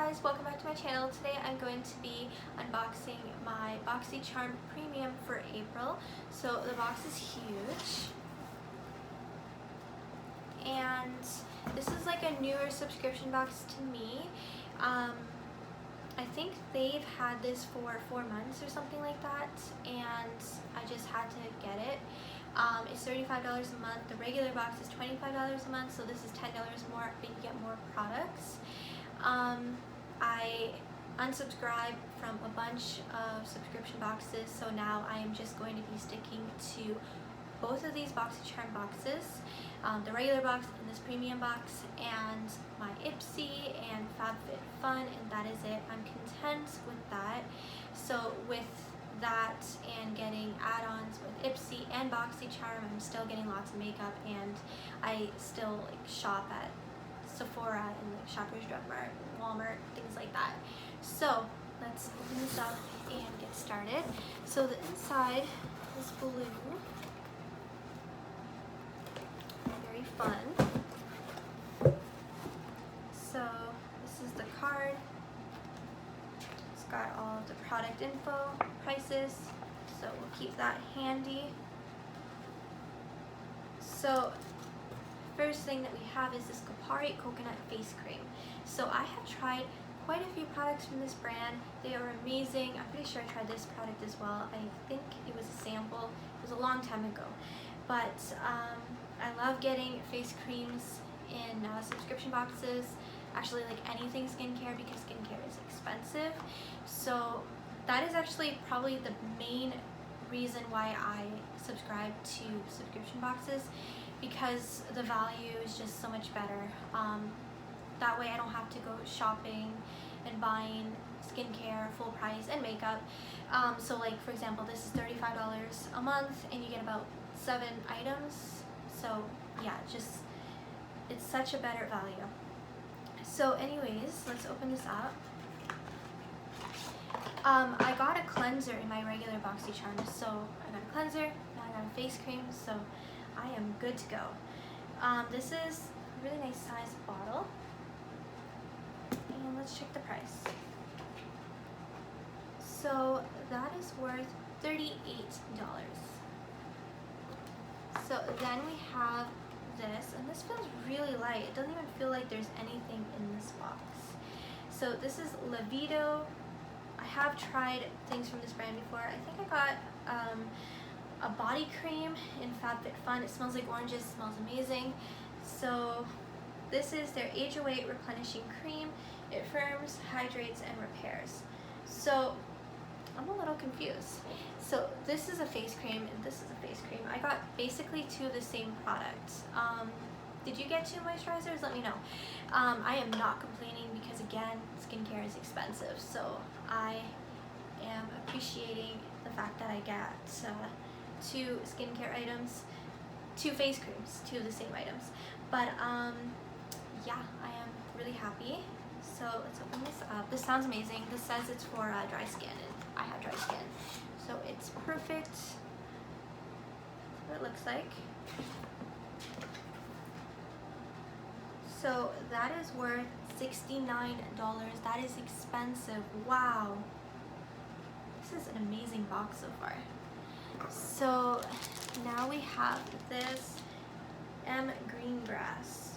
guys, welcome back to my channel. Today I'm going to be unboxing my Boxycharm Premium for April. So the box is huge. And this is like a newer subscription box to me. I think they've had this for 4 months or something like that, and I just had to get it. It's $35 a month. The regular box is $25 a month, so this is $10 more, but you get more products. I unsubscribed from a bunch of subscription boxes, so now I am just going to be sticking to both of these Boxycharm boxes, the regular box and this premium box, and my Ipsy and FabFitFun, and that is it. I'm content with that. So with that and getting add-ons with Ipsy and Boxycharm, I'm still getting lots of makeup, and I still shop at Sephora and Shoppers Drug Mart, Walmart, things like that. So let's open this up and get started. So the inside is blue. Very fun. So this is the card. It's got all of the product info, prices, so we'll keep that handy. So first thing that we have is this Kopari Coconut Face Cream. So I have tried quite a few products from this brand. They are amazing. I'm pretty sure I tried this product as well. I think it was a sample. It was a long time ago. But I love getting face creams in subscription boxes. Actually, like anything skincare, because skincare is expensive. So that is actually probably the main reason why I subscribe to subscription boxes, because the value is just so much better. That way I don't have to go shopping and buying skincare full price and makeup. So like, for example, this is $35 a month and you get about 7 items. So yeah, it's such a better value. So anyways, let's open this up. I got a cleanser in my regular Boxycharm. So I got a cleanser, now I got a face cream, so I am good to go. This is a really nice size bottle. And let's check the price. So that is worth $38. So then we have this, and this feels really light. It doesn't even feel like there's anything in this box. So this is Libido. I have tried things from this brand before. I think I got a body cream in FabFitFun. It smells like oranges, smells amazing. So this is their Age Away Replenishing Cream. It firms, hydrates, and repairs. So I'm a little confused. So this is a face cream and this is a face cream. I got basically 2 of the same product. Did you get 2 moisturizers? Let me know. I am not complaining because, again, skincare is expensive. So I am appreciating the fact that I got 2 skincare items, 2 face creams, 2 of the same items. But yeah, I am really happy. So let's open this up. This sounds amazing. This says it's for dry skin, and I have dry skin, so it's perfect. That's what it looks like. So that is worth $69. That is expensive. Wow. This is an amazing box so far. So now we have this M Greengrass.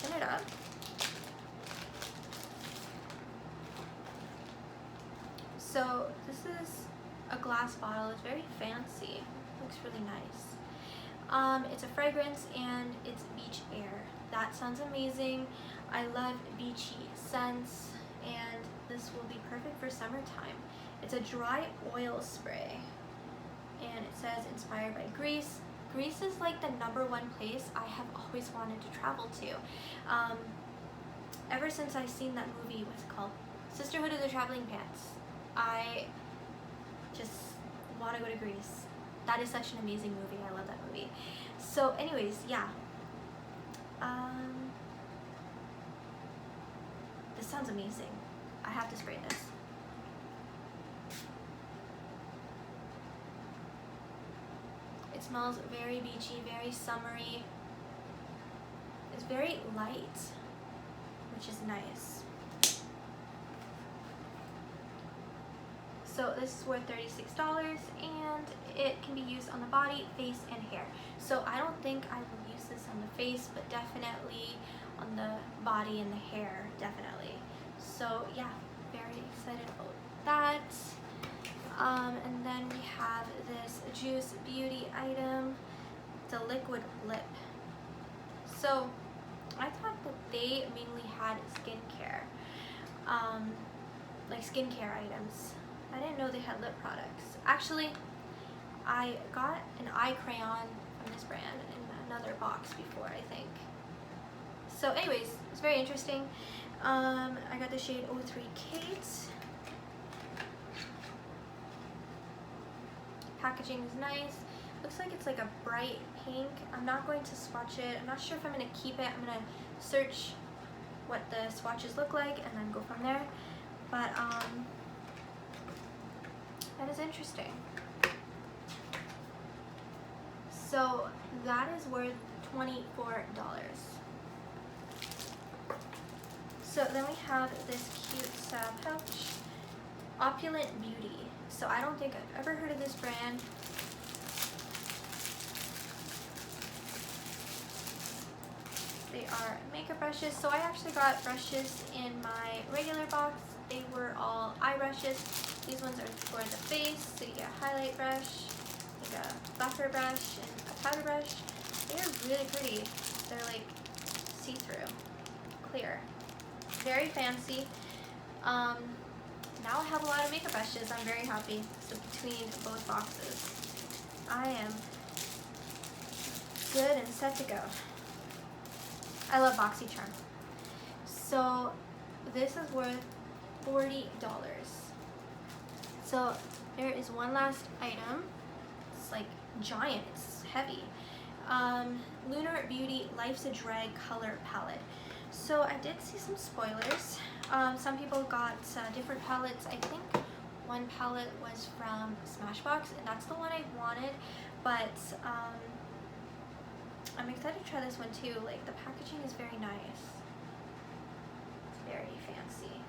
Open it up. So this is a glass bottle. It's very fancy. Looks really nice. It's a fragrance and it's beach air. That sounds amazing. I love beachy scents, and this will be perfect for summertime. It's a dry oil spray, and it says inspired by Greece. Greece is like the #1 place I have always wanted to travel to. Ever since I seen that movie, what's it called? Sisterhood of the Traveling Pants. I just want to go to Greece. That is such an amazing movie. I love that movie. So anyways, yeah. This sounds amazing. I have to spray this. It smells very beachy, very summery. It's very light, which is nice. So this is worth $36 and it can be used on the body, face, and hair. So I don't think I will use this on the face, but definitely on the body and the hair, definitely. So yeah, very excited about that. And then we have this Juice Beauty item, the liquid lip. So I thought that they mainly had skincare, like skincare items. I didn't know they had lip products. Actually, I got an eye crayon from this brand in another box before, I think. So anyways, it's very interesting. I got the shade 03 Kate. Packaging is nice. Looks like it's like a bright pink. I'm not going to swatch it. I'm not sure if I'm going to keep it. I'm going to search what the swatches look like and then go from there. But that is interesting. So that is worth $24. So then we have this cute pouch, Opulent Beauty. So I don't think I've ever heard of this brand. They are makeup brushes. So I actually got brushes in my regular box. They were all eye brushes. These ones are for the face. So you get a highlight brush, like a buffer brush, and a powder brush. They are really pretty. They're like see-through, clear. Very fancy. Now I have a lot of makeup brushes. I'm very happy. So between both boxes, I am good and set to go. I love Boxycharm. So this is worth $40. So there is one last item. It's like giant. It's heavy. Lunar Beauty Life's a Drag color palette. So I did see some spoilers. Some people got different palettes. I think one palette was from Smashbox, and that's the one I wanted. But I'm excited to try this one too. Like, the packaging is very nice. It's very fancy.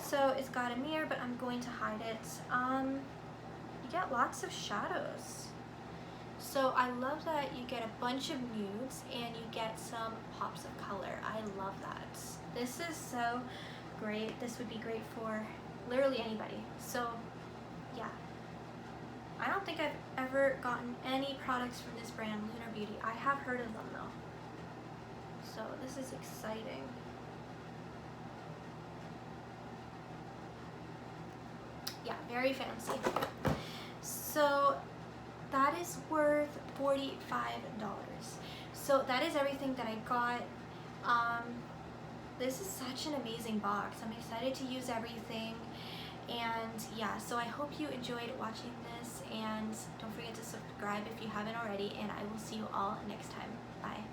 So it's got a mirror, but I'm going to hide it. You get lots of shadows. So I love that you get a bunch of nudes and you get some pops of color. I love that. This is so great. This would be great for literally anybody. So yeah. I don't think I've ever gotten any products from this brand, Lunar Beauty. I have heard of them though. So this is exciting. Yeah, very fancy. So that is worth $45. So that is everything that I got. This is such an amazing box. I'm excited to use everything. And yeah, so I hope you enjoyed watching this, and don't forget to subscribe if you haven't already, and I will see you all next time. Bye.